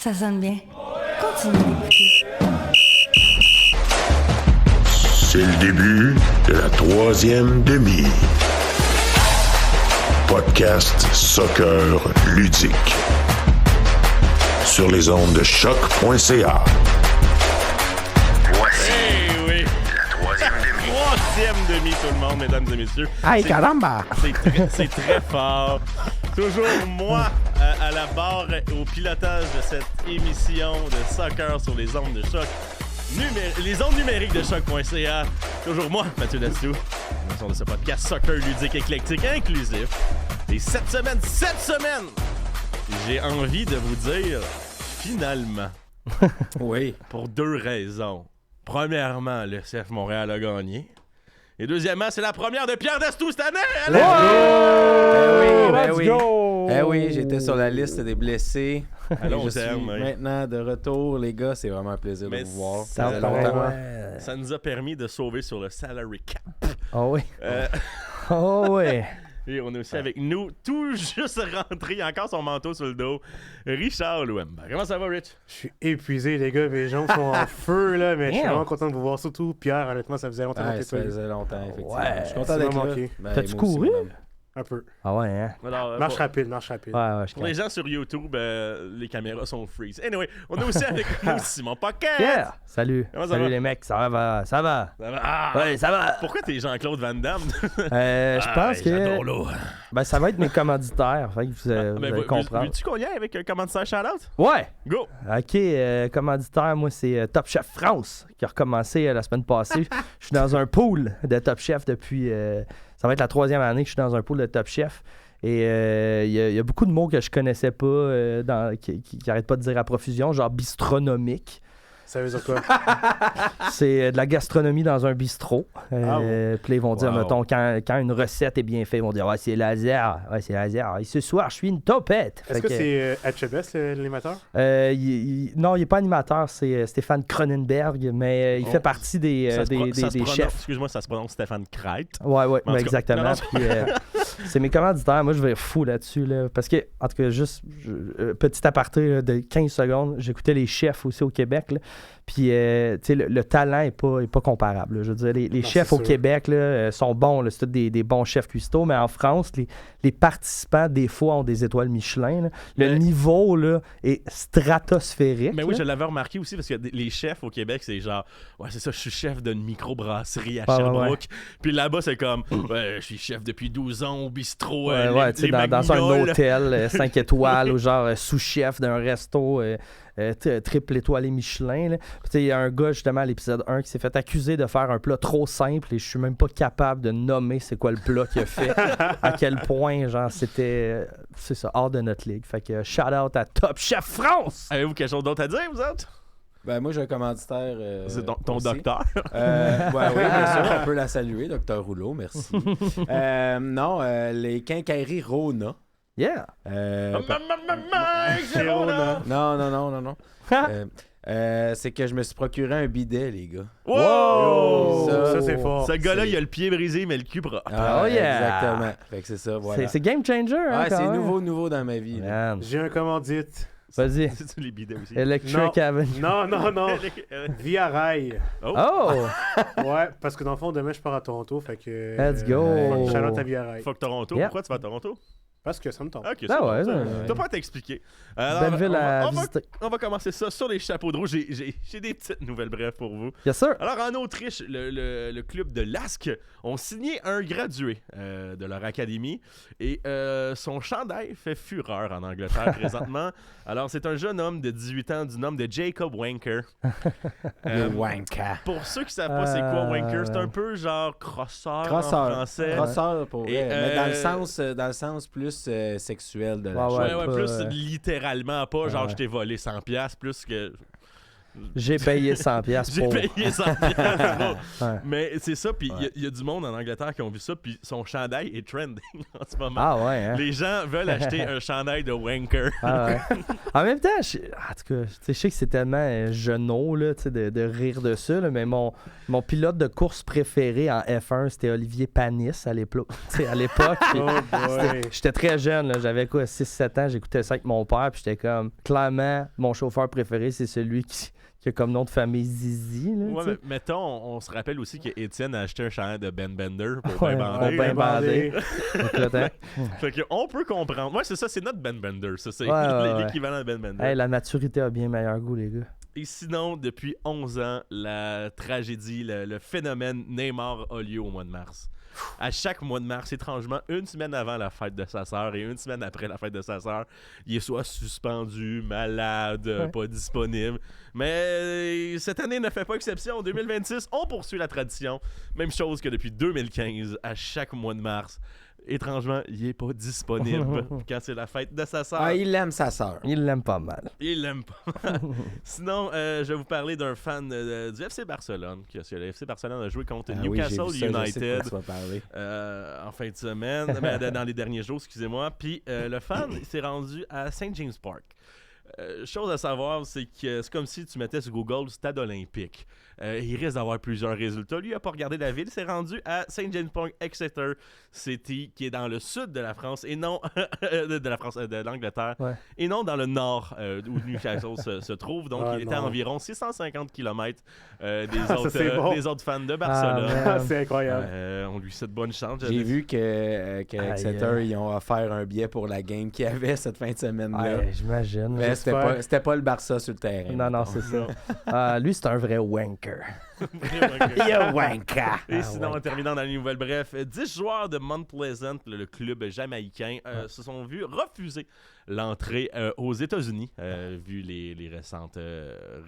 Ça sonne bien. Continue d'écouter. C'est le début de la troisième demi. Podcast soccer ludique. Sur les ondes de choc.ca. Voici la troisième demi. Troisième demi, tout le monde, mesdames et messieurs. Aïe, caramba! C'est très fort. Toujours moi à la barre au pilotage de cette émission de soccer sur les ondes de choc. Les ondes numériques de choc.ca. Toujours moi, Mathieu Dassou, de ce podcast soccer ludique, éclectique, inclusif. Et cette semaine, j'ai envie de vous dire, finalement, Oui. pour deux raisons. Premièrement, le CF Montréal a gagné. Et deuxièmement, c'est la première de Pierre Dastou cette année! Allez! Ben oui. Eh oui, j'étais sur la liste des blessés. À long Je terme, suis oui. maintenant de retour, les gars. C'est vraiment un plaisir Mais de vous voir. ça Ça fait fait longtemps. Ça nous a permis de sauver sur le salary cap. Oh oui. Euh, Oh oui. et on est aussi avec nous, tout juste rentré, encore son manteau sur le dos, Richard Louemba. Comment ça va, Rich? Je suis épuisé, les gars. Mes jambes sont en feu, là, mais je suis Damn. vraiment content de vous voir. Surtout Pierre, honnêtement, ça faisait longtemps Ouais, que ça tu faisait longtemps, effectivement. Ouais, Je suis content ça d'être m'a là. manqué. Ben, T'as-tu moi aussi, couru? mon homme. Un peu. Ah ouais, hein? Alors, Marche pour, rapide, marche rapide. Ouais, ouais, je pour les gens sur YouTube, les caméras sont freeze. Anyway, on est aussi avec nous Simon Pocket. Yeah! Salut. Comment ça Salut va? les mecs, ça va, ça va. Ça va? Ah! Ouais, ça va. Pourquoi t'es Jean-Claude Van Damme? Je pense J'adore que l'eau. ben, ça va être mes commanditaires. Fait que vous allez comprendre. Veux-tu qu'on y aille avec un commanditaire shout-out? Ouais! Go! OK, commanditaire, moi, c'est Top Chef France qui a recommencé la semaine passée. Je suis dans un pool de Top Chef depuis... ça va être la 3e année que je suis dans un pool de Top Chef. Et il y a beaucoup de mots que je connaissais pas, qui arrêtent pas de dire à profusion, genre bistronomique. Ça veut dire quoi? C'est de la gastronomie dans un bistrot. Puis là, ils vont dire, Wow. mettons, quand une recette est bien faite, ils vont dire, ouais, c'est laser. Ouais, c'est laser. Et ce soir, je suis une topette. Est-ce que c'est Hatchebest, l'animateur? Non, il n'est pas animateur, c'est Stéphane Cronenberg, mais il Oh. fait partie des chefs. Excuse-moi, ça se prononce Stéphane Kreit. Ouais, En tout cas, exactement. non, Puis, c'est mes commanditaires. Moi, je vais être fou là-dessus. Là, parce que, en tout cas, juste petit aparté là, de 15 secondes, j'écoutais les chefs aussi au Québec. Là, puis, tu sais, le talent n'est pas comparable. Là. Je veux dire, les chefs c'est au sûr. Québec là, sont bons. Là, c'est tous des bons chefs cuistots. Mais en France, les participants, des fois, ont des étoiles Michelin. Là. Le niveau là, est stratosphérique. Mais oui, là. je l'avais remarqué aussi parce que les chefs au Québec, c'est genre, ouais, c'est ça, je suis chef d'une microbrasserie à Ouais, Sherbrooke. ouais. Puis là-bas, c'est comme, ouais, je suis chef depuis 12 ans au bistrot. Ouais, tu sais, dans un Magnoles. hôtel 5 étoiles ou genre sous-chef d'un resto triple étoilé Michelin. Là. Puis, tu sais, il y a un gars, justement, à l'épisode 1 qui s'est fait accuser de faire un plat trop simple et je suis même pas capable de nommer c'est quoi le plat qu'il a fait. À quel point, genre, c'était, c'est ça, hors de notre ligue. Fait que shout-out à Top Chef France! Avez-vous quelque chose d'autre à dire, vous autres? Ben, moi, j'ai un commanditaire. C'est ton aussi. docteur. Oui, bien sûr, on peut la saluer, Docteur Rouleau, merci. Non, les quincailleries Rona. Yeah! Girona. Non. C'est que je me suis procuré un bidet, les gars. Wow! Ça, c'est fort. Ce gars-là, c'est- il a le pied brisé, mais le cul propre. Oh yeah! Exactement. Fait que c'est ça, voilà. C'est game changer, hein, Ouais, quand c'est même. nouveau dans ma vie. là. Man. J'ai un commandite. Vas-y. C'est les bidets aussi. Electric Non. Avenue. Non. Via Rail. Oh! Ouais, parce que dans le fond, demain, je pars à Toronto. Fait que. Let's go. Shout-out à Via Rail. Fuck Toronto. Yeah. Pourquoi tu vas à Toronto? Parce que ça me tente. Ok, c'est Ah bon, ouais, ça. ouais. T'as pas à t'expliquer. Belle ville à visiter. On va commencer ça sur les chapeaux de roue. J'ai des petites nouvelles brèves pour vous. Yes, sir. Alors, en Autriche, le club de Lask ont signé un gradué de leur académie et son chandail fait fureur en Angleterre présentement. Alors, c'est un jeune homme de 18 ans du nom de Jacob Wanker. Le wanka. Pour ceux qui savent pas c'est quoi Wanker, c'est un peu genre crosseur en Crosseur. français. Crosseur, pour Et, vrai. Mais dans le sens plus sexuel de la Ouais, chose. Ouais, pas, plus littéralement, pas genre ouais. je t'ai volé 100$, plus que J'ai payé 100$ J'ai pour. payé 100 piastres. Ouais. Mais c'est ça, puis il Ouais. y a du monde en Angleterre qui ont vu ça, puis son chandail est trending en ce moment. Ah ouais, hein? Les gens veulent acheter un chandail de wanker. Ah ouais. En même temps, en tout cas, tu sais, je sais que c'est tellement genou là, tu sais, de rire de ça, là, mais mon pilote de course préféré en F1, c'était Olivier Panis à l'époque. À l'époque, puis Oh boy. j'étais très jeune, là, j'avais quoi, 6-7 ans, j'écoutais ça avec mon père, puis j'étais comme, clairement, mon chauffeur préféré, c'est celui qui a comme nom de famille Zizi. Là, Ouais, tu sais. mais mettons, on se rappelle aussi qu'Étienne a acheté un chandail de Ben Bender pour Ouais, Ben on bander. ben bandé. Écoute, hein. Fait que on peut comprendre. Ouais, c'est ça, c'est notre Ben Bender. Ça, c'est Ouais. l'équivalent de Ben Bender. Hey, la maturité a bien meilleur goût, les gars. Et sinon, depuis 11 ans, la tragédie, le phénomène Neymar a lieu au mois de mars. À chaque mois de mars, étrangement, une semaine avant la fête de sa sœur et une semaine après la fête de sa sœur, il est soit suspendu, malade, pas disponible. Mais cette année ne fait pas exception. En 2026, on poursuit la tradition. Même chose que depuis 2015, à chaque mois de mars. Étrangement, il est pas disponible quand c'est la fête de sa sœur. Ah, il aime sa sœur. Il l'aime pas mal. Il l'aime pas. Sinon, je vais vous parler d'un fan du FC Barcelone. Le FC Barcelone a joué contre Ah oui, Newcastle j'ai vu ça, je sais de United quoi tu vas parler. en fin de semaine, dans les derniers jours, excusez-moi. Puis le fan s'est rendu à St. James Park. Chose à savoir, c'est que c'est comme si tu mettais sur Google Stade olympique. Il risque d'avoir plusieurs résultats. Lui, il n'a pas regardé la ville. Il s'est rendu à St. James Park, Exeter City, qui est dans le sud de la France et non de l'Angleterre, Ouais. et non dans le nord où Newcastle se trouve. Donc, Ah, il était à non. environ 650 km Ça, c'est bon. des autres fans de Barcelone. man. Ah, c'est incroyable. On lui souhaite bonne chance. J'ai vu que Exeter, Aïe. ils ont offert un billet pour la game qu'il y avait cette fin de semaine-là. Ouais, j'imagine. Mais J'espère. c'était pas le Barça sur le terrain. Non, non, mettons. c'est ça. Lui, c'est un vrai wanker. Yo, wanka! Et sinon, en terminant dans les nouvelles, bref, 10 joueurs de Mount Pleasant, le club jamaïcain, se sont vus refuser l'entrée aux États-Unis, vu les récentes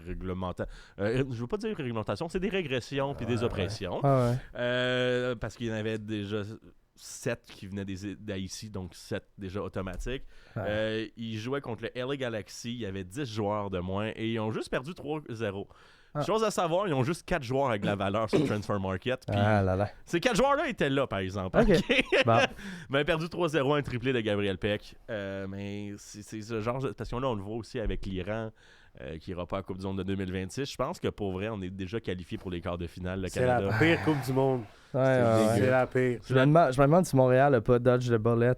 réglementations. Je veux pas dire réglementations, c'est des régressions puis des oppressions. Ah ouais. Parce qu'il y en avait déjà 7 qui venaient d'Haïti, donc 7 déjà automatiques. Ils jouaient contre le LA Galaxy, il y avait 10 joueurs de moins et ils ont juste perdu 3-0. Ah. Chose à savoir, ils ont juste 4 joueurs avec la valeur sur Transfer Market. Puis Ah là là. ces 4 joueurs-là étaient là, par exemple. Ok. OK? Bon. Mais perdu 3-0, un triplé de Gabriel Peck. Mais c'est ce genre... Parce que là, on le voit aussi avec l'Iran, qui n'ira pas à la Coupe du Monde de 2026. Je pense que pour vrai, on est déjà qualifié pour les quarts de finale, le C'est Canada. la pire Coupe du monde. Ouais, ouais, C'est ouais. la pire. Je me demande si Montréal n'a pas dodge de bullet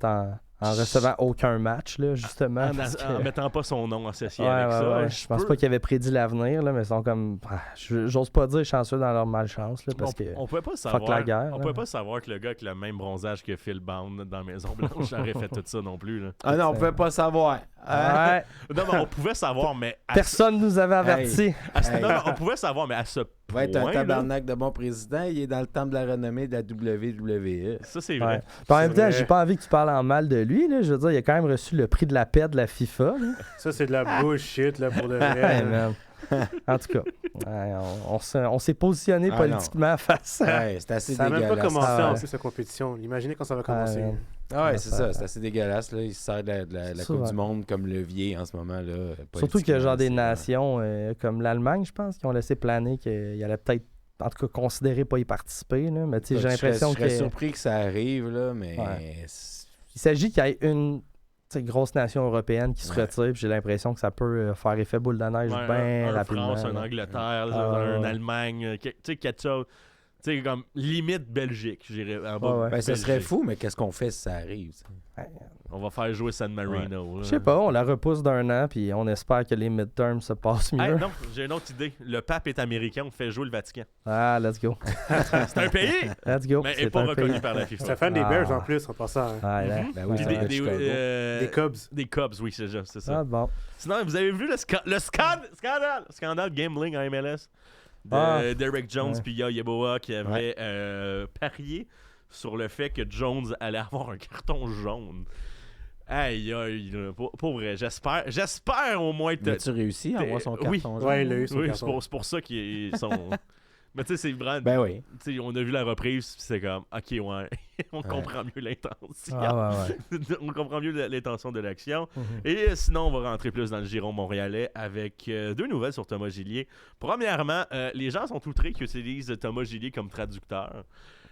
en recevant aucun match, là, justement. parce que- En mettant pas son nom associé Ouais, avec ouais, ça. ouais. Je pense pas qu'ils avaient prédit l'avenir, là, mais ils sont comme. J'ose pas dire chanceux dans leur malchance, là, parce que. On pouvait pas fuck savoir. la guerre, On là. pouvait pas savoir que le gars avec le même bronzage que Phil Bound dans la Maison Blanche aurait fait tout ça non plus. Là. Ah non, on pouvait pas savoir. Ouais. Non, mais on pouvait savoir, mais Personne nous avait averti. non, on pouvait savoir, mais à ce point. Va être un là, tabarnak de bon président. Il est dans le temple de la renommée de la WWE. ça, c'est Ouais. vrai. Puis en même temps, vrai. j'ai pas envie que tu parles en mal de lui. Là. Je veux dire, il a quand même reçu le prix de la paix de la FIFA. Là. Ça, c'est de la bullshit, là, pour de Ouais, vrai. man. En tout cas, ouais, on s'est positionné Ah, politiquement face à. Ouais, c'est assez Ça n'a même pas dégueulasse. commencé Ah, en ouais. plus, cette compétition. Imaginez quand ça va commencer. Ouais. Ah ouais, c'est Ça- ça. C'est assez dégueulasse. Là. Il se sert de la Ça, Coupe ouais. du Monde comme levier en ce moment. Là, Surtout qu'il y a genre des politiquement, nations comme l'Allemagne, je pense, qui ont laissé planer qu'il allait peut-être, en tout cas, considérer pas y participer. Là. Mais tu sais, j'ai l'impression Je serais qu'il surpris que ça arrive, là, mais... Ouais. s'agit qu'il y ait une tu sais, grosse nation européenne qui se Ouais. retire. Puis j'ai l'impression que ça peut faire effet boule de neige Ouais, bien un rapidement. France, un là. Angleterre, Ah, un ouais. Allemagne, tu sais, quelque chose. Tu sais, comme limite Belgique, je dirais. En bas, Ouais, ouais. Ben, ça serait Belgique. fou, mais qu'est-ce qu'on fait si ça arrive? ça? On va faire jouer San Marino. là. Je sais pas, on la repousse d'un an, puis on espère que les midterms se passent mieux. Hey, non, j'ai une autre idée. Le pape est américain, on fait jouer le Vatican. Ah, let's go. C'est un pays, Let's go. mais il C'est n'est pas un reconnu pays. par la C'est FIFA. un fan des Ah. Bears en plus, en passant. hein. Ah, là. Ben oui, Puis c'est un gars de Chicago. Des Cubs. Des Cubs, oui, c'est ça. Ah, bon. Sinon, vous avez vu le scandale gambling en MLS de Ah. Derek Jones Ouais. puis Yeboah qui avait parié sur le fait que Jones allait avoir un carton jaune. Aïe, aïe, là, pour vrai, j'espère au moins... As-tu réussi à avoir son carton Oui. jaune? Ouais, il a eu son Oui, carton. c'est pour ça qu'ils sont... Mais tu sais, c'est Brad. Ben oui. Tu sais, on a vu la reprise, puis c'est comme, ok, ouais, on comprend mieux l'intention. Ah, ouais. On comprend mieux l'intention de l'action. Mhm. Et sinon, on va rentrer plus dans le giron montréalais avec deux nouvelles sur Thomas Gillier. Premièrement, les gens sont outrés qu'ils utilisent Thomas Gillier comme traducteur.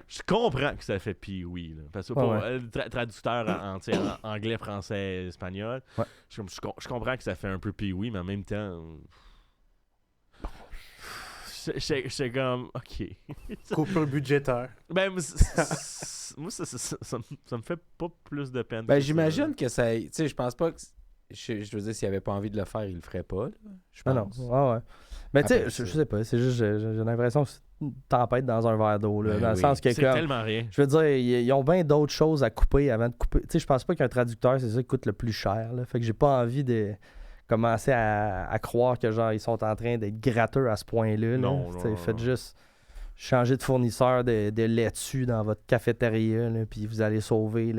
Je comprends que ça fait Pee-Wee, là, parce que pour traducteur en anglais, français, espagnol, Ouais. je comprends que ça fait un peu Pee-Wee, mais en même temps... J'étais comme, ok. Coupure budgétaire. Ben, moi, ça me fait pas plus de peine. Ben, que j'imagine que ça. Tu sais, je pense pas que. Je veux dire, s'il avait pas envie de le faire, il le ferait pas. Là, je Ah non. pense. Ah ouais. Mais tu sais, Après je ça. sais pas, c'est juste, j'ai l'impression que c'est une tempête dans un verre d'eau, là, Ben dans le oui. sens que C'est comme, tellement rien. je veux dire, ils ont bien d'autres choses à couper avant de couper. Tu sais, je pense pas qu'un traducteur, c'est ça qui coûte le plus cher, là. Fait que j'ai pas envie de commencer à croire que genre ils sont en train d'être gratteux à ce point-là. Là. Non, Tu sais, non, faites non. juste changer de fournisseur de laitue dans votre cafétéria, là, puis vous allez sauver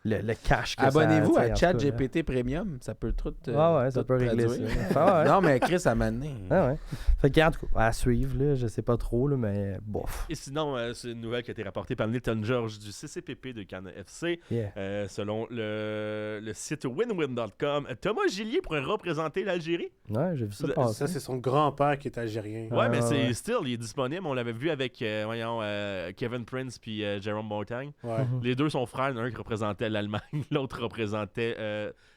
le cash que Abonnez-vous ça, à tu sais, en tout cas, là. ChatGPT Premium, ça peut tout. Ah ouais, ça tout peut régler ça. traduire. Ah ouais. Non, mais Chris a mené. Ah ouais. Fait que, en tout cas, à suivre, là, je sais pas trop, là, mais bof. Et sinon, c'est une nouvelle qui a été rapportée par Nilton George du CCPP de Cannes FC. Yeah. Selon le site winwin.com, Thomas Gillier pourrait représenter l'Algérie. Ouais, j'ai vu ça Ça, passer. Ça, c'est son grand-père qui est algérien. Ouais, mais ouais, c'est ouais. still, il est disponible. On l'avait vu avec Kevin Prince puis Jerome Boateng. Ouais. Mhm. Les deux sont frères, un qui représentait l'Allemagne, l'autre représentait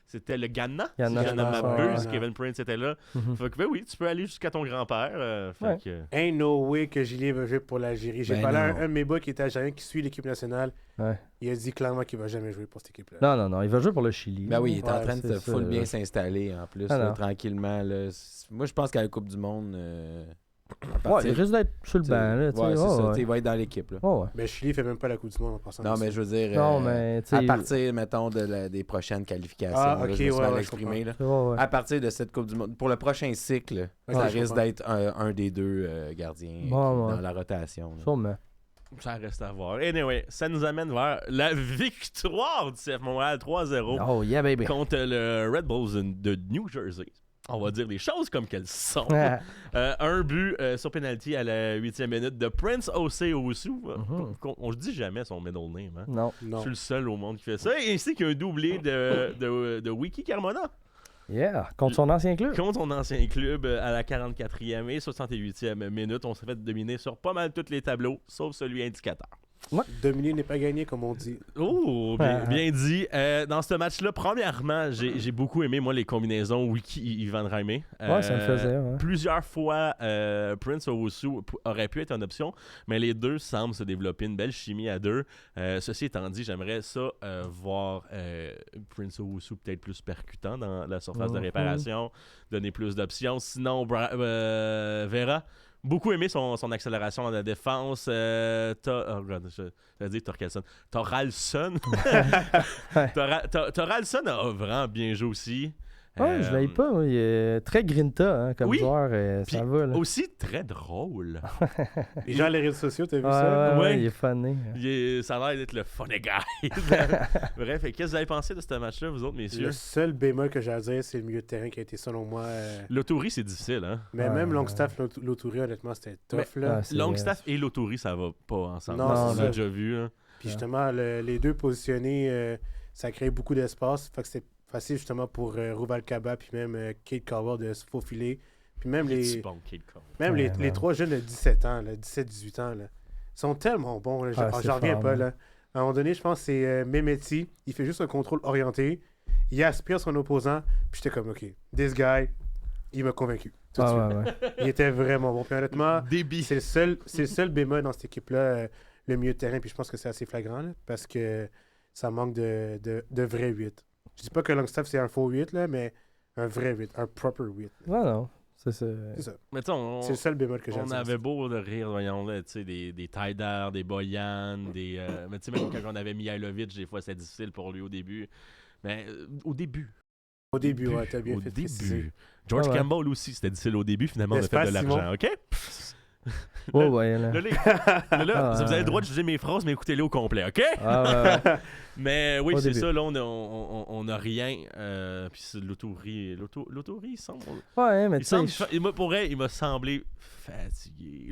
c'était le Ghana. Ghana, Si je ne je pense, m'abuse, ouais. Kevin Prince était là. Mhm. Fait que ben oui, tu peux aller jusqu'à ton grand-père. Fait Ouais. que, Ain't no way que Gillier va jouer pour l'Algérie. J'ai Ben parlé à non. un de mes boys qui est algérien qui suit l'équipe nationale. Ouais. Il a dit clairement qu'il va jamais jouer pour cette équipe-là. Non, il va jouer pour le Chili. Ben oui, il est en Ouais, train de c'est full ça, bien là. s'installer en plus, Ah là, non. tranquillement. Là. Moi, je pense qu'à la Coupe du Monde. à Ouais, partir- il risque d'être sur le tu sais, banc, là. tu sais, ouais, c'est ça. ouais. Tu sais, il va être dans l'équipe. Là. Ouais, ouais. Mais Chili fait même pas la Coupe du Monde en passant. Non, mais je veux dire. Non, mais, tu sais, à partir, mettons, des prochaines qualifications. Ah, là, ok, je me suis ouais, mal ouais, exprimé, là. Ouais, ouais. À partir de cette Coupe du Monde. Pour le prochain cycle, Ok, ça je risque comprends. d'être un des deux gardiens Bon, ouais. dans la rotation. là. Sûrement. ça reste à voir. Anyway, ça nous amène vers la victoire du CF Montréal 3-0 Oh, yeah, baby. contre le Red Bulls de New Jersey. On va dire les choses comme qu'elles sont. Ouais. Un but sur penalty à la 8e minute de Prince Ose-Owusu. On ne dit jamais son middle name. Hein? Non. Je Non. suis le seul au monde qui fait ça. Ainsi qu'un doublé de Wiki Carmona Yeah, contre son ancien club. contre son ancien club à la 44e et 68e minute. On s'est fait dominer sur pas mal tous les tableaux, sauf celui indicateur. Dominer n'est pas gagné, comme on dit. Oh, bien dit. Dans ce match-là, premièrement, j'ai beaucoup aimé, moi, les combinaisons Wiki-Ivan Raimé. Ouais, ça me faisait. Ouais. Plusieurs fois, Prince Owusu aurait pu être une option, mais les deux semblent se développer une belle chimie à deux. Ceci étant dit, j'aimerais ça voir Prince Owusu peut-être plus percutant dans la surface de réparation, donner plus d'options. Sinon, Vera, beaucoup aimé son accélération dans la défense. J'allais dire Torkelson. Toralson. Toralson a vraiment bien joué aussi. Ouais, je l'ai pas. Il est très grinta hein, comme oui. joueur. Puis ça va. Là. Aussi très drôle. Les gens, les réseaux sociaux, t'as vu Ouais, ça? ouais, Ouais. il est funny. Ça a l'air d'être le funny guy. Bref, qu'est-ce que vous avez pensé de ce match-là, vous autres, messieurs? Le seul bémol que j'ai à dire, c'est le milieu de terrain qui a été, selon moi. L'Autori, c'est difficile, hein? Mais même Longstaff, Lotouri, honnêtement, c'était tough. Là. Ah, c'est- Longstaff et l'Autori, ça va pas ensemble. Non, on c'est l'a ça. déjà vu. Hein. Puis justement, les deux positionnés, ça crée beaucoup d'espace. Fait que c'est facile justement pour Rubalcaba puis même Kate Cowell de se faufiler. Puis même C'est bon, Kate Cole. même les Ouais. trois jeunes de 17 ans, là, 17-18 ans, là, sont tellement bons. Là, Ah, c'est j'en reviens fort, pas. man. Là. À un moment donné, je pense que c'est Mehmeti. Il fait juste un contrôle orienté. Il aspire son opposant. Puis j'étais comme, OK, this guy, il m'a convaincu. Tout de Ah, suite. ouais, ouais. Il était vraiment bon. Puis honnêtement, Débit. c'est le seul bémol dans cette équipe-là, le milieu de terrain. Puis je pense que c'est assez flagrant là, parce que ça manque de vrais 8. Je dis pas que Longstaff c'est un faux 8, là, mais un vrai 8, un proper 8. Non, non. C'est ça. C'est ça. Mais tu sais, C'est le seul bémol que j'ai. on avait beau de rire, voyons là, tu sais, des Taider, des Boyan, des. Mais tu sais, même quand on avait Mihailovic, des fois c'était difficile pour lui au début. Mais au début. Au début, ouais, t'as bien Au fait de début. préciser. George Ah ouais. Campbell aussi, c'était difficile au début, finalement on a N'est-ce fait pas, de l'argent, Simon? OK? Ouais, là. Là, Ah, vous avez le droit de juger mes phrases, mais écoutez-les au complet, OK? Ah, ouais. Mais oui, Au c'est début. ça, là, on a rien. Puis c'est l'autorie, il semble... Ouais, mais Il tu semble, sais, pour vrai, il m'a semblé fatigué.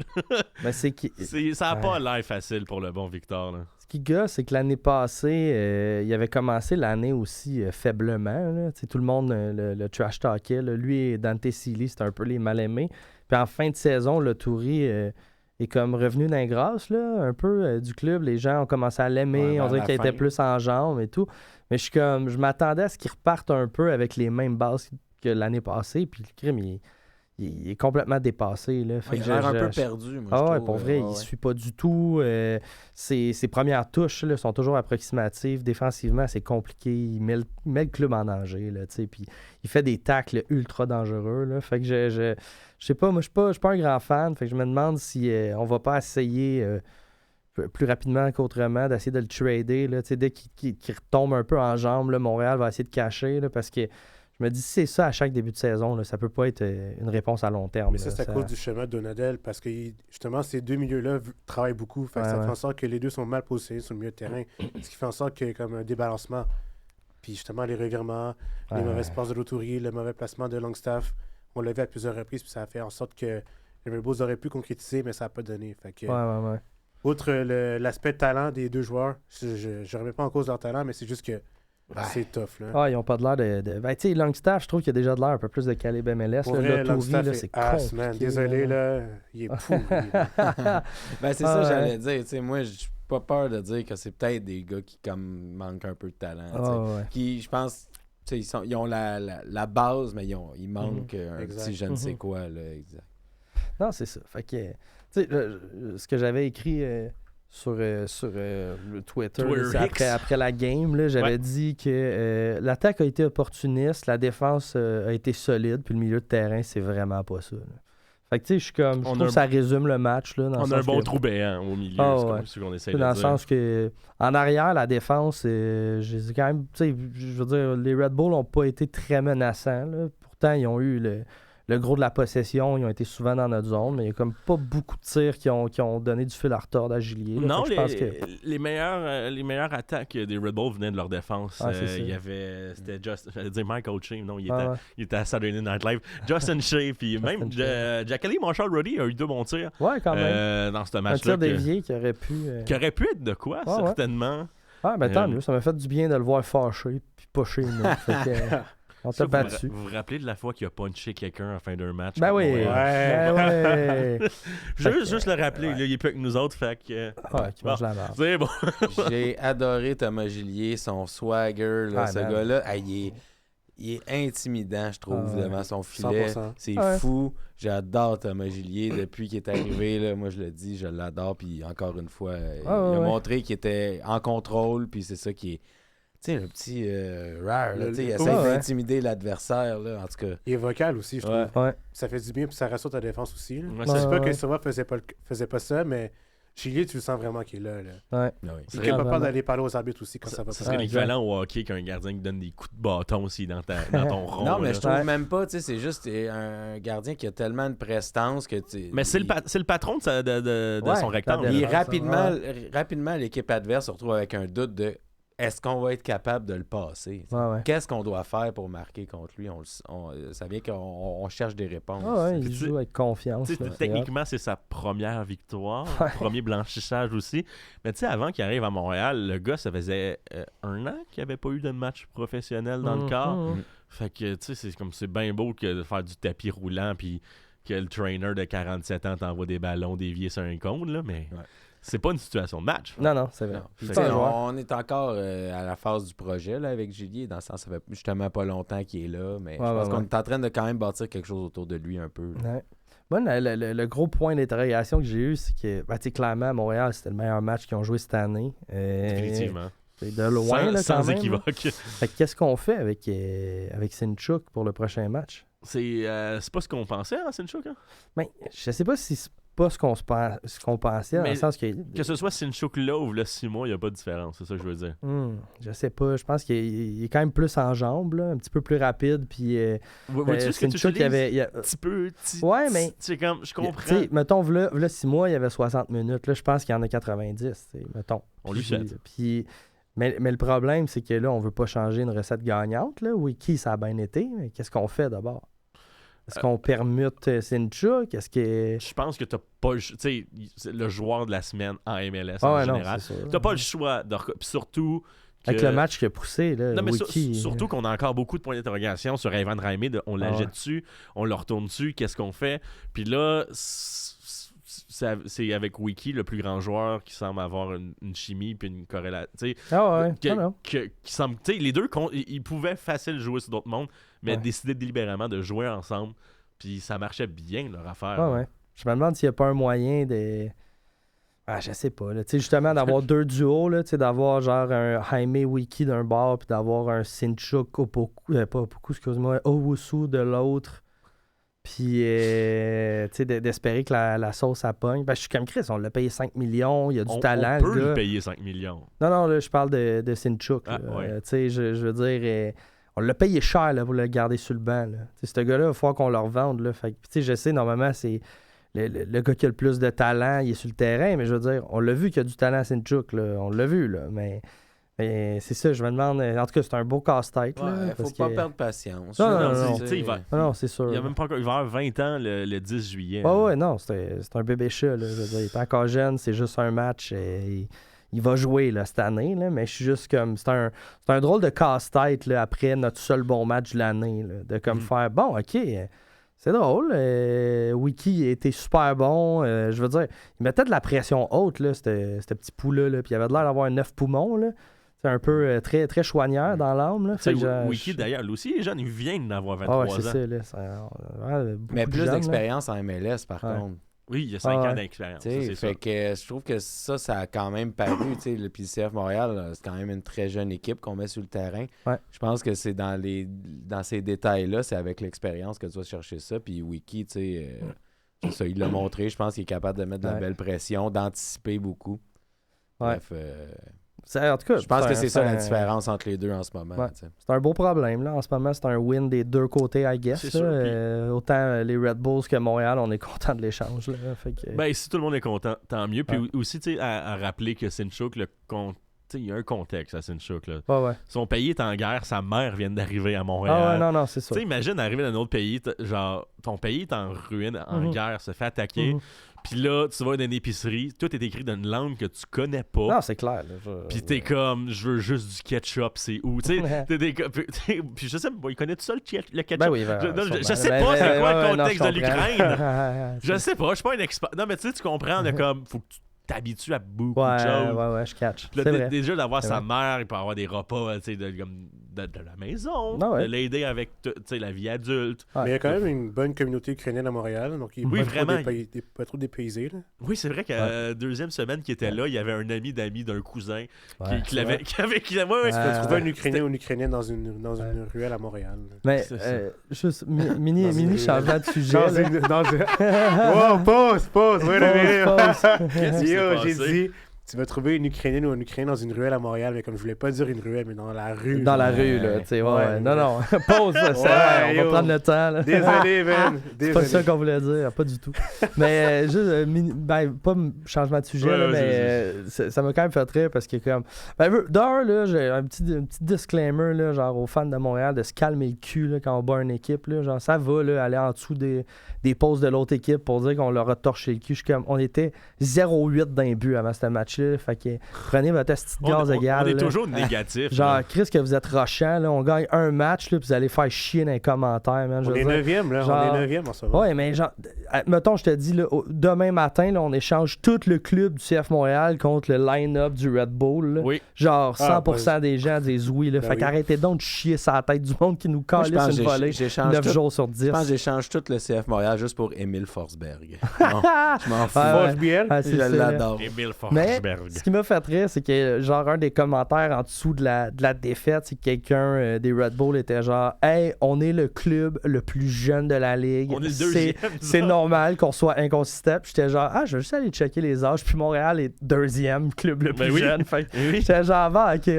mais c'est qui. Ça n'a pas l'air facile pour le bon Victor. Là. Ce qui gosse, c'est que l'année passée, il avait commencé l'année aussi faiblement. Là. Tu sais, tout le monde le trash talkait. Là. Lui et Dante Sealy, c'était un peu les mal-aimés. Puis en fin de saison, le Toury est comme revenu d'un grâce, là, un peu du club. Les gens ont commencé à l'aimer. Ouais, on vers dirait la qu'il fin. était plus en jambes et tout. Mais je m'attendais à ce qu'il reparte un peu avec les mêmes bases que l'année passée. Puis le crime, il est complètement dépassé. Là. Fait Il que a l'air un peu je- perdu, moi, Ah je ouais, trouve. pour vrai, il suit pas du tout. Ses premières touches là, sont toujours approximatives. Défensivement, c'est compliqué. Il met le club en danger. Là, tu sais, puis il fait des tacles ultra dangereux. Là. Fait que je sais pas, moi je suis pas un grand fan. Fait que je me demande si on va pas essayer plus rapidement qu'autrement d'essayer de le trader. Là, tu sais, dès qu'il retombe un peu en jambes, là, Montréal va essayer de cacher là, parce que je me dis, si c'est ça à chaque début de saison, là, ça peut pas être une réponse à long terme. Mais ça, là. c'est à cause du chemin de Donadel, parce que justement, ces deux milieux-là travaillent beaucoup. Fait que ça Ouais. fait en sorte que les deux sont mal positionnés sur le milieu de terrain, ce qui fait en sorte qu'il y a comme un débalancement. Puis justement, les revirements, les Ouais. mauvaises passes de l'autorie, le mauvais placement de Longstaff, on l'a vu à plusieurs reprises, puis ça a fait en sorte que les Red Bulls auraient pu concrétiser, mais ça n'a pas donné. Fait que, Ouais. outre l'aspect talent des deux joueurs, je ne remets pas en cause leur talent, mais c'est juste que c'est tough. Là. Ah, ils ont pas de l'air de... Ben, tu sais, Longstaff, je trouve qu'il y a déjà de l'air un peu plus de calibre MLS. Pour Là, vrai, L'Autorie, Longstaff là, est c'est ass, man. compliqué, Désolé, là, il est pourri. là. Ben, c'est Ah, ça que ouais. j'allais dire. Tu sais, moi, j'ai pas peur de dire que c'est peut-être des gars qui comme manquent un peu de talent. tu sais. Ah, ouais. Qui, je pense, tu sais, ils ont la base, mais ils manquent un Exact. petit je ne sais Mhm. quoi. Là, exact. Non, c'est ça. Fait que, tu sais, ce que j'avais écrit sur le Twitter, Twitter là, c'est X. après la game, là, j'avais Ouais. dit que l'attaque a été opportuniste, la défense a été solide, puis le milieu de terrain, c'est vraiment pas ça. Là. Fait que, tu sais, je suis comme, je On trouve a que ça résume le match. Là, dans le On a un sens bon que- trou béant au milieu, Ah, c'est ouais. comme ce qu'on essaie de Dans le dire. sens que, en arrière, la défense, je les ai quand même, tu sais, je veux dire, les Red Bull n'ont pas été très menaçants. Là. Pourtant, ils ont eu le gros de la possession, ils ont été souvent dans notre zone, mais il n'y a comme pas beaucoup de tirs qui ont donné du fil à retordre à Gillier. Là. Non, Fait que je pense que... les meilleures attaques des Red Bulls venaient de leur défense. Ah, c'est ça. Il y avait, c'était j'allais dire Michael Shea, non, il Ah, ouais. était à Saturday Night Live. Justin Shea, puis même Jackie Marshall Rudy a eu 2 bons tirs Ouais, quand même. dans ce Un match-là. tir dévié qui aurait pu... Qui aurait pu être de quoi, Ouais, ouais. certainement. Ah, ben tant Euh, mieux, ça m'a fait du bien de le voir fâché, puis pas chez nous. Fait que, on Ça, t'a battu. vous vous rappelez de la fois qu'il a punché quelqu'un en fin d'un match? Ben oui, Ouais. ben ouais. Juste le rappeler, là, il est plus avec nous autres, fait que... Ouais, qui mange la merde. C'est bon. J'ai adoré Thomas Gillier, son swagger. Là, Ah, ce man. gars-là, il est intimidant, je trouve, Ah, ouais. devant son filet. 100%. C'est Ouais. fou. J'adore Thomas Gillier. Depuis qu'il est arrivé, là, moi je le dis, je l'adore. Puis encore une fois, il a ouais. montré qu'il était en contrôle. Puis c'est ça qui est. Tu sais, le petit rare, là, tu sais, il essaie ouais. d'intimider l'adversaire. Là, en tout cas. Il est vocal aussi, je trouve. Ouais. Ça fait du bien, puis ça rassure ta défense aussi. Là. Ouais, Je sais ouais. pas que Silva faisait pas ça, mais Chili, tu le sens vraiment qu'il est là. Ouais. Oui. Il vrai, est pas peur vraiment. d'aller parler aux arbitres aussi quand ça va Ça pas. serait Ah, l'équivalent au hockey qu'un gardien qui donne des coups de bâton aussi dans ton rond. Non, mais là. je trouve Ouais. même pas, tu sais, c'est juste un gardien qui a tellement de prestance que tu. Mais c'est le patron de Ouais, son rectangle. la Puis défense, rapidement, l'équipe adverse se retrouve avec un doute de est-ce qu'on va être capable de le passer? Ouais. Qu'est-ce qu'on doit faire pour marquer contre lui? Ça vient qu'on cherche des réponses. Ah ouais, Puis il tu- joue avec confiance. Tu sais, là, c'est techniquement, c'est sa première victoire, Ouais. premier blanchissage aussi. Mais tu sais, avant qu'il arrive à Montréal, le gars, ça faisait 1 an qu'il n'avait pas eu de match professionnel dans le hot. corps. Mhm. Fait que, tu sais, c'est bien beau que de faire du tapis roulant puis que le trainer de 47 ans t'envoie des ballons déviés sur un cône, là, mais Ouais. c'est pas une situation de match. Non, c'est vrai. Non. Puis, C'est tu sais, un joueur. on est encore à la phase du projet là, avec Gillier, dans le sens ça fait justement pas longtemps qu'il est là, mais je pense qu'on est en train de quand même bâtir quelque chose autour de lui un peu. Ouais. Moi, le gros point d'interrogation que j'ai eu, c'est que, ben, tu sais, clairement, à Montréal, c'était le meilleur match qu'ils ont joué cette année. Définitivement. C'est de loin, là, sans quand même. équivoque. Fait que qu'est-ce qu'on fait avec Sinchuk pour le prochain match? C'est pas ce qu'on pensait, hein, Sinchuk? Hein? Ben, je sais pas si pas ce qu'on pensait, dans Mais le sens que... Que ce soit Sinchuk là ou là 6 mois, il n'y a pas de différence, c'est ça que je veux dire. Je sais pas, je pense qu'il est quand même plus en jambes, là, un petit peu plus rapide, puis... Vois-tu ce que tu Sinchuk, un petit peu... Ouais, mais... C'est comme, je comprends. Tu sais, mettons, là 6 mois, il y avait 60 minutes. Là, je pense qu'il y en a 90, mettons. On lui souhaite. Mais le problème, c'est que là, on veut pas changer une recette gagnante. Là. Wiki, ça a bien été, mais qu'est-ce qu'on fait d'abord? Est-ce qu'on permute Sinchuk? Est-ce que... Je pense que t'as pas... Tu sais, le joueur de la semaine en MLS en général. T'as pas le choix. Puis surtout... Avec le match qui a poussé, là, non, mais Wiki... surtout qu'on a encore beaucoup de points d'interrogation sur Evan Raimé. On la jette dessus, on le retourne dessus, qu'est-ce qu'on fait? Puis là... C'est avec Wiki, le plus grand joueur, qui semble avoir une chimie puis une corrélation. Qui semble, les deux, ils pouvaient facile jouer sur d'autres mondes, mais décider délibérément de jouer ensemble. Puis ça marchait bien, leur affaire. Je me demande s'il n'y a pas un moyen de... je sais pas. Là. Justement, d'avoir deux duos, là, d'avoir genre un Jaime Wiki d'un bord, puis d'avoir un Sinchuk Owusu de l'autre. Puis, d'espérer que la sauce à pogne. Je suis comme Chris, on l'a payé 5 millions, il y a du talent. On peut lui payer 5 millions. Non, là, je parle de Sinchuk. Je veux dire, on l'a payé cher là, pour le garder sur le banc. Ce gars-là, il va falloir qu'on le revende. Là. Fait que, je sais, normalement, c'est le gars qui a le plus de talent, il est sur le terrain, mais je veux dire, on l'a vu qu'il y a du talent à Sinchuk. Là. On l'a vu, là, mais c'est ça, je me demande. En tout cas, c'est un beau casse-tête. Il faut pas perdre patience. Non, c'est sûr. Il va avoir 20 ans le 10 juillet. Non, c'est un bébé chat. Là, je veux dire, il est encore jeune, c'est juste un match. Il va jouer là, cette année, là, mais je suis juste comme... C'est un drôle de casse-tête là, après notre seul bon match de l'année. Là, de comme faire, bon, OK, c'est drôle. Wiki était super bon. Je veux dire, il mettait de la pression haute, là, ce petit pouls-là. Puis il avait l'air d'avoir 9 poumons, là. C'est un peu très, très chouanière dans l'âme. Wiki, d'ailleurs, lui aussi, il est jeune, il vient d'avoir 23 ans. C'est ça, là. Mais plus d'expérience en MLS, par contre. Oui, il y a 5 ans d'expérience. Fait que je trouve que ça a quand même paru. Puis le CF Montréal, c'est quand même une très jeune équipe qu'on met sur le terrain. Ouais. Je pense que c'est dans ces détails-là, c'est avec l'expérience que tu vas chercher ça. Puis Wiki, c'est ça, il l'a montré. Je pense qu'il est capable de mettre de la belle pression, d'anticiper beaucoup. Bref... En tout cas, je pense que c'est ça la différence entre les deux en ce moment. C'est un beau problème. Là. En ce moment, c'est un win des deux côtés, I guess. Sûr, autant les Red Bulls que Montréal, on est content de l'échange. Si tout le monde est content, tant mieux. Puis aussi, à rappeler que Sinchuk, il y a un contexte à Sinchuk. Son pays est en guerre, sa mère vient d'arriver à Montréal. Non, c'est ça. Imagine arriver dans un autre pays, genre, ton pays est en ruine, en guerre, se fait attaquer. Puis là, tu vas dans une épicerie, tout est écrit dans une langue que tu connais pas. Non, c'est clair. Puis t'es comme, je veux juste du ketchup, c'est où? Puis je sais pas, il connaît tout ça le ketchup? Ben oui, je sais pas c'est quoi le contexte de l'Ukraine. Je sais pas, je suis pas un expert. Non, mais tu comprends, comme, faut que tu t'habitues à beaucoup de choses. Ouais, je catch. Là, déjà d'avoir sa mère, il peut avoir des repas de la maison, de l'aider avec la vie adulte. Mais il y a quand même une bonne communauté ukrainienne à Montréal, donc il n'est pas trop dépaysé. Là. Oui, c'est vrai qu'à la deuxième semaine qu'il était là, il y avait un ami d'amis d'un cousin qui l'avait... Tu peux trouver un Ukrainien ou une Ukrainienne dans une ruelle à Montréal. Mais juste, mini changement de sujet. Pause! Pause. J'ai dit, tu vas trouver une Ukrainienne ou un Ukrainien dans une ruelle à Montréal, mais comme je voulais pas dire une ruelle, mais dans la rue. Dans la rue, là, tu sais, Non, pause, ça, on va prendre le temps, là. Désolé, Ben. C'est pas ça qu'on voulait dire, pas du tout. Mais juste, pas changement de sujet, là, mais ça m'a quand même fait rire parce que, comme, d'ailleurs, là, j'ai un petit disclaimer, là, genre, aux fans de Montréal, de se calmer le cul, là, quand on bat une équipe, là, genre, ça va, là, aller en dessous des pauses de l'autre équipe pour dire qu'on leur a torché le cul. On était 0-8 d'un but avant ce match-là. Fait que prenez votre petite gaz égal. On est toujours négatif. Genre, Chris, que vous êtes rushant, là, on gagne un match, là, puis vous allez faire chier dans les commentaires. Man, on est 9e, là. Genre, on est 9e en ce moment. Ouais, mais genre, mettons, je te dis, là, demain matin, là, on échange tout le club du CF Montréal contre le line-up du Red Bull. Là. Oui. Genre, 100% des gens disent oui. Là. Fait qu'arrêtez donc de chier sur la tête du monde qui nous calisse une volée 9 jours sur 10. Je pense que j'échange tout le CF Montréal juste pour Émile Forsberg. Non, je m'en fous. Forsberg, je l'adore. Émile Forsberg. Forsberg. Ce qui m'a fait rire, c'est que genre un des commentaires en dessous de la défaite, c'est que quelqu'un des Red Bull était genre « Hey, on est le club le plus jeune de la ligue. On est le deuxième. C'est normal qu'on soit inconsistant. » Puis j'étais genre « Ah, je vais juste aller checker les âges. » Puis Montréal est deuxième club le plus jeune. Fait que j'étais genre « Ah, OK. »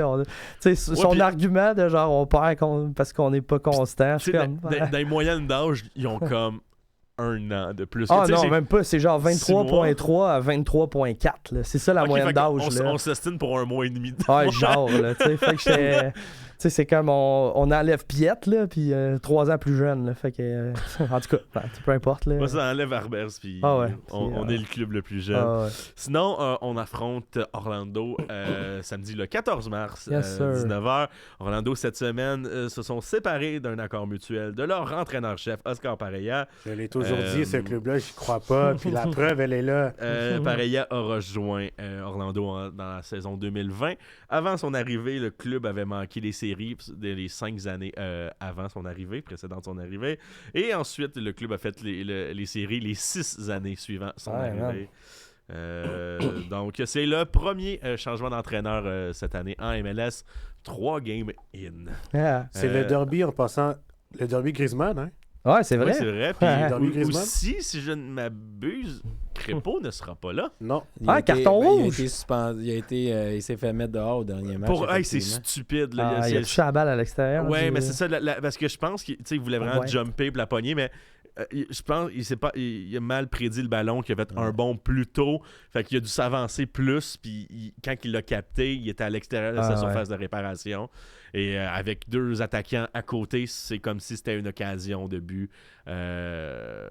Son argument de genre « On perd parce qu'on n'est pas constant. » Dans les moyennes d'âge, ils ont comme 1 an de plus. Ah non, même pas. C'est genre 23.3 à 23.4. C'est ça la moyenne d'âge. On s'estime pour 1 mois et demi. Ah, genre, là, tu sais. Fait que j'étais. Tu sais, c'est comme on enlève Piette, là, puis 3 ans plus jeune, là. Fait que. En tout cas, peu importe, là. Moi, ça enlève Arbers, puis on est le club le plus jeune. Ah, ouais. Sinon, on affronte Orlando samedi le 14 mars, Yes, sir. 19h. Orlando, cette semaine, se sont séparés d'un accord mutuel de leur entraîneur-chef, Oscar Pareja. Je l'ai toujours dit, ce club-là, j'y crois pas. Puis la preuve, elle est là. Pareja a rejoint Orlando dans la saison 2020. Avant son arrivée, le club avait manqué les séries les 5 années avant son arrivée, précédente son arrivée. Et ensuite, le club a fait les séries les 6 années suivant son arrivée. Donc, c'est le premier changement d'entraîneur cette année en MLS. 3 games in. Yeah. C'est le derby en passant. Le derby Griezmann, hein? Ouais, c'est vrai. Oui, c'est vrai. Derby Puis Griezmann? aussi, si je ne m'abuse, Crépeau ne sera pas là. Non. Carton rouge. Il a été suspendu. Il s'est fait mettre dehors au dernier match. C'est stupide. Là. Il a touché la balle à l'extérieur. Ouais, mais c'est ça. Parce que je pense qu'il voulait vraiment jumper pour la poignée, mais je pense qu'il a mal prédit le ballon, qu'il a fait un bond plus tôt. Fait qu'il a dû s'avancer plus. Puis quand il l'a capté, il était à l'extérieur de sa surface de réparation. Et avec 2 attaquants à côté, c'est comme si c'était une occasion de but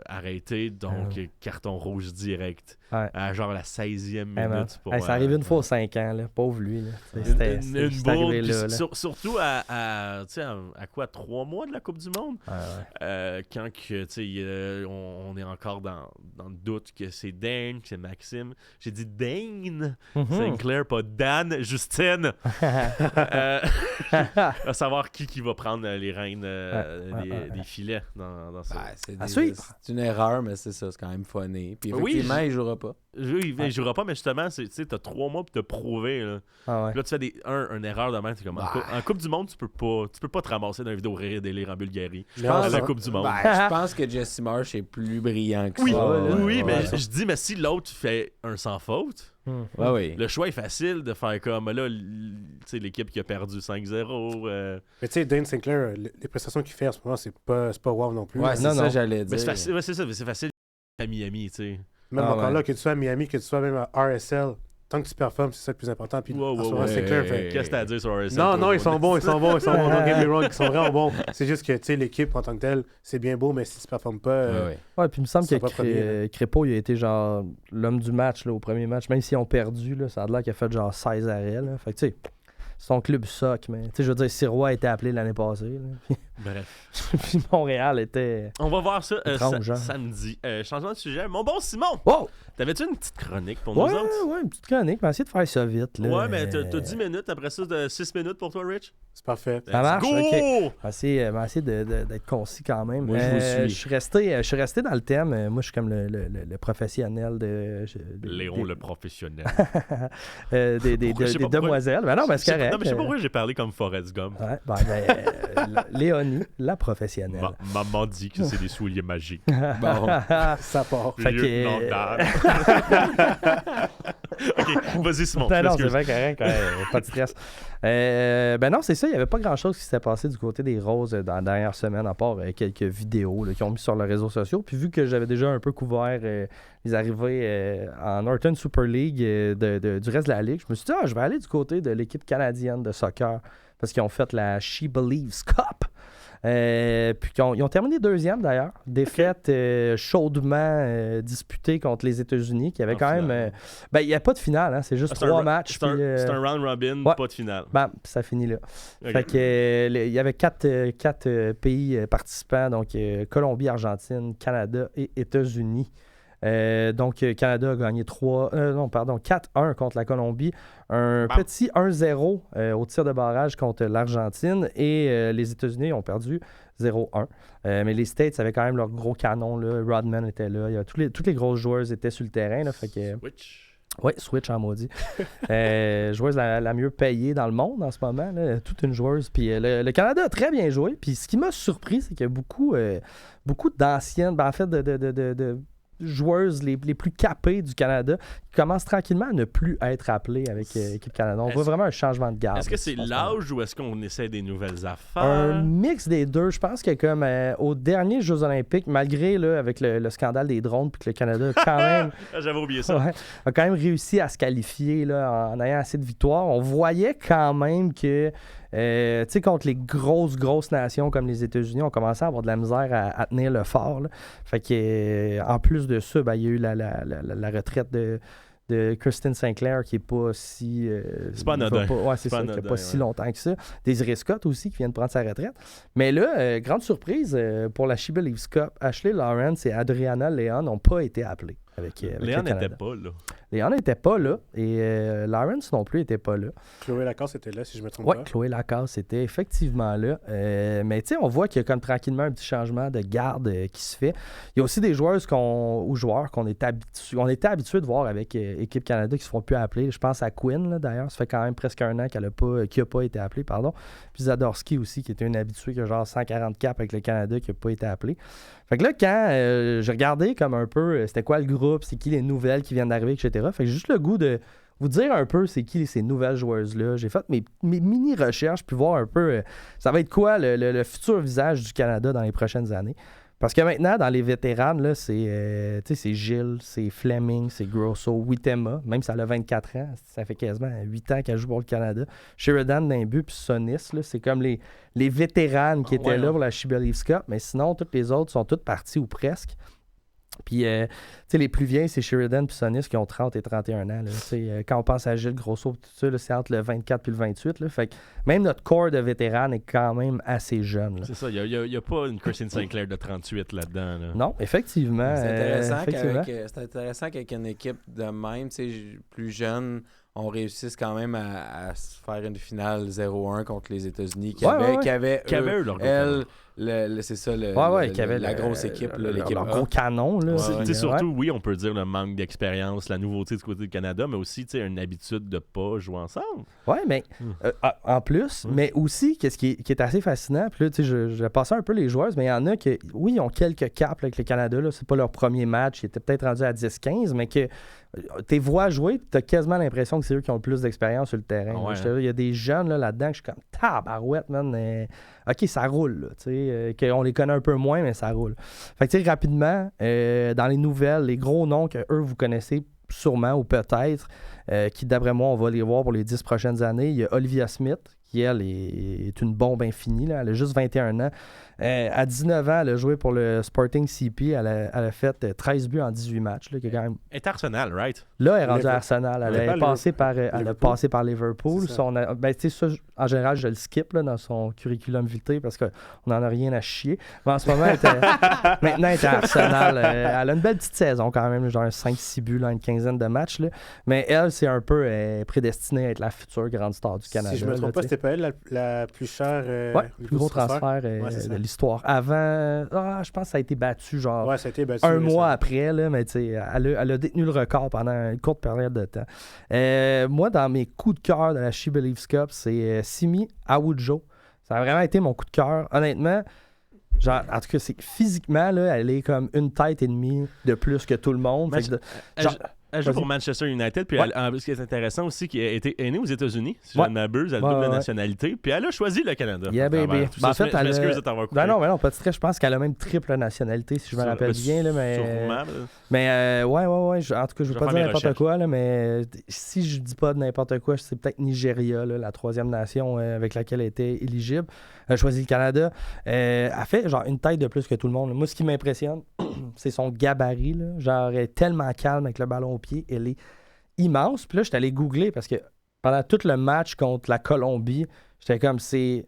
arrêté. Donc, carton rouge direct à genre la 16e minute. Ça arrive une fois aux 5 ans, là. Pauvre lui. Là. C'était une bourde. là. Surtout à quoi, 3 mois de la Coupe du Monde? Quand que, on est encore dans le doute que c'est Dane, que c'est Maxime. J'ai dit Dane Sinclair, pas Dan, Justine. À savoir qui va prendre les rênes des filets dans ça. C'est une erreur, mais c'est ça, c'est quand même funny. Puis effectivement, il jouera pas. Oui, il jouera pas, mais justement, tu as 3 mois pour te prouver. Là, là tu fais une erreur de même. Comme, en Coupe du Monde, tu peux pas te ramasser dans une vidéo rire et délire en Bulgarie. À la Coupe du Monde. Je pense que Jesse Marsh est plus brillant que ça. Oui, mais je dis, mais si l'autre fait un sans faute, le choix est facile de faire comme là, l'équipe qui a perdu 5-0. Mais tu sais, Dane Sinclair, les prestations qu'il fait en ce moment, c'est pas wow non plus. Ouais, c'est ça, j'allais dire. Mais c'est facile à Miami, tu sais. Même encore là, que tu sois à Miami, que tu sois même à RSL, tant que tu performes, c'est ça le plus important. Puis Sinclair fait... Qu'est-ce que t'as à dire sur RSL? Non, ils sont bons. Don't get me wrong, ils sont vraiment bons. C'est juste que, tu sais, l'équipe en tant que telle, c'est bien beau, mais si tu performes pas... Ouais, puis il me semble que Crépeau, il a été genre l'homme du match là, au premier match. Même s'ils ont perdu, là, ça a l'air qu'il a fait genre 16 arrêts. Là. Fait que, tu sais, son club sock, mais tu sais, je veux dire, Sirois a été appelé l'année passée. Là. Bref. Puis Montréal était. On va voir ça étrange, samedi. Changement de sujet. Mon bon Simon! Wow! T'avais-tu une petite chronique pour nous autres? Ouais, une petite chronique. Mais essayer de faire ça vite. Là. Ouais, mais t'as 10 minutes. Après ça, 6 minutes pour toi, Rich? C'est parfait. Ça marche? Go! Okay. On va essayer d'être concis quand même. Moi, je vous suis. Je suis resté dans le thème. Moi, je suis comme le professionnel de... Léon, le professionnel. des demoiselles. Ben non, c'est correct. Non, mais je sais pas pourquoi j'ai parlé comme Forrest Gump. Ouais, Léonie, la professionnelle. Maman dit que c'est des souliers magiques. Bon, ça part. Fait que... Ok, vas-y Simon. Non, c'est vrai, correct. Pas de stress. Ben non, c'est ça. Il n'y avait pas grand-chose qui s'était passé du côté des Roses dans la dernière semaine, à part quelques vidéos qu'ils ont mis sur les réseaux sociaux. Puis vu que j'avais déjà un peu couvert les arrivées en Northern Super League du reste de la Ligue, je me suis dit, je vais aller du côté de l'équipe canadienne de soccer parce qu'ils ont fait la She Believes Cup. Puis ils ont terminé 2e d'ailleurs. Défaite chaudement disputée contre les États-Unis, qui avait quand même. Il n'y a pas de finale, hein, c'est juste 3 matchs. C'est un round robin, pas de finale. Ça finit là. Okay. Fait que il y avait 4 pays participants, donc Colombie, Argentine, Canada et États-Unis. Donc, Canada a gagné 4-1 contre la Colombie. Un petit 1-0 au tir de barrage contre l'Argentine. Et les États-Unis ont perdu 0-1. Mais les States avaient quand même leur gros canon. Là. Rodman était là. Toutes les grosses joueuses étaient sur le terrain. Là, fait que... Oui, Switch en maudit. Joueuse la mieux payée dans le monde en ce moment. Là, toute une joueuse. Puis le Canada a très bien joué. Puis ce qui m'a surpris, c'est qu'il y a beaucoup d'anciennes, en fait, de joueuses les plus capées du Canada qui commencent tranquillement à ne plus être appelées avec l'équipe Canada. On voit vraiment un changement de garde. Est-ce que c'est l'âge ou est-ce qu'on essaie des nouvelles affaires? Un mix des deux. Je pense que comme aux derniers Jeux olympiques, malgré là, avec le scandale des drones, puis que le Canada a quand même... J'avais oublié ça. A quand même réussi à se qualifier là, en ayant assez de victoires. On voyait quand même que tu sais, contre les grosses nations comme les États-Unis, on commençait à avoir de la misère à tenir le fort. Là. Fait que en plus de ça, il y a eu la retraite de Kirsten Sinclair qui n'est pas si... c'est pas anodin. C'est ça, qui n'a pas si longtemps que ça. Desiree Scott aussi qui vient de prendre sa retraite. Mais là, grande surprise pour la She Believes Cup, Ashley Lawrence et Adriana Leon n'ont pas été appelés. Avec Léon n'était pas là. Léon n'était pas là et Lawrence non plus n'était pas là. Chloé Lacasse était là, si je me trompe pas. Oui, Chloé Lacasse était effectivement là. Mais tu sais, on voit qu'il y a comme tranquillement un petit changement de garde qui se fait. Il y a aussi des joueuses joueurs qu'on était habitués de voir avec Équipe Canada qui ne se font plus appeler. Je pense à Quinn, là, d'ailleurs. Ça fait quand même presque un an qu'elle n'a pas été appelée. Puis Zadorsky aussi, qui était une habituée qui a genre 140 caps avec le Canada qui n'a pas été appelée. Fait que là, quand j'ai regardé comme un peu c'était quoi le groupe, c'est qui les nouvelles qui viennent d'arriver, etc. Fait que j'ai juste le goût de vous dire un peu c'est qui ces nouvelles joueuses-là. J'ai fait mes mini-recherches puis voir un peu ça va être quoi le futur visage du Canada dans les prochaines années. Parce que maintenant, dans les vétérans, là, c'est Gilles, c'est Fleming, c'est Grosso, Huitema, même si elle a 24 ans, ça fait quasiment 8 ans qu'elle joue pour le Canada. Sheridan d'un but, puis Sonis, là, c'est comme les vétérans qui étaient là pour la She Believes Cup, mais sinon, toutes les autres sont toutes parties ou presque. Puis, les plus vieilles, c'est Sheridan puis Sonis qui ont 30 et 31 ans. Là, quand on pense à Gilles Grosso, tout ça, là, c'est entre le 24 et le 28. Là, fait que même notre corps de vétérans est quand même assez jeune. Là. C'est ça, il n'y a pas une Kirsten Sinclair de 38 là-dedans. Là. Non, effectivement. C'est intéressant qu'avec une équipe de même, plus jeune, on réussisse quand même à se faire une finale 0-1 contre les États-Unis qui avaient eux, c'est ça, la grosse équipe, l'équipe le gros canon. Là. Surtout, oui, on peut dire le manque d'expérience, la nouveauté du côté du Canada, mais aussi une habitude de ne pas jouer ensemble. Oui, mais en plus, mais aussi, qu'est-ce qui est assez fascinant, puis là, je passais un peu les joueuses, mais il y en a qui, oui, ils ont quelques caps là, avec le Canada, là, c'est pas leur premier match, ils étaient peut-être rendus à 10-15, mais que tes vois jouer, tu as quasiment l'impression que c'est eux qui ont le plus d'expérience sur le terrain. Il y a des jeunes là-dedans que je suis comme tabarouette, man. OK, ça roule, qu'on les connaît un peu moins, mais ça roule. Fait que, rapidement, dans les nouvelles, les gros noms que eux vous connaissez sûrement ou peut-être, qui, d'après moi, on va les voir pour les 10 prochaines années, il y a Olivia Smith, qui, elle, est une bombe infinie. Là. Elle a juste 21 ans. À 19 ans, elle a joué pour le Sporting CP. Elle a fait 13 buts en 18 matchs. Là, qui est quand même... Elle est Arsenal, right? Là, elle est rendue à Arsenal. Elle a passé par Liverpool. Ça, en général, je le skip là, dans son curriculum vitae parce qu'on n'en a rien à chier. Mais en ce moment, maintenant, elle est à Arsenal. Elle a une belle petite saison quand même, genre 5-6 buts, là, une quinzaine de matchs. Là. Mais elle, c'est un peu prédestinée à être la future grande star du Canada. Si je ne me trompe pas, c'était pas elle la plus chère. Le plus gros transfert de l'histoire. Avant, je pense que ça a été battu genre un mois après, là, mais elle a détenu le record pendant une courte période de temps. Moi, dans mes coups de cœur de la She Believes Cup, c'est Simi Awujo. Ça a vraiment été mon coup de cœur. Honnêtement, genre, en tout cas, c'est physiquement, là, elle est comme une tête et demie de plus que tout le monde. Elle joue pour Manchester United, puis ce qui est intéressant aussi, qu'elle est née aux États-Unis, si je ne m'abuse, elle a double nationalité, puis elle a choisi le Canada. Yeah, baby. En fait, je m'excuse de t'avoir coupé. Non, pas de stress, je pense qu'elle a même triple nationalité, si je me rappelle bien. Là, mais ouais. En tout cas, je ne veux pas dire n'importe quoi, là, mais si je dis pas de n'importe quoi, c'est peut-être Nigeria, là, la troisième nation avec laquelle elle était éligible. Elle a choisi le Canada. Elle fait genre une tête de plus que tout le monde. Moi, ce qui m'impressionne, c'est son gabarit. Là. Genre, elle est tellement calme avec le ballon au pied. Elle est immense. Puis là, j'étais allé googler parce que pendant tout le match contre la Colombie, j'étais comme, c'est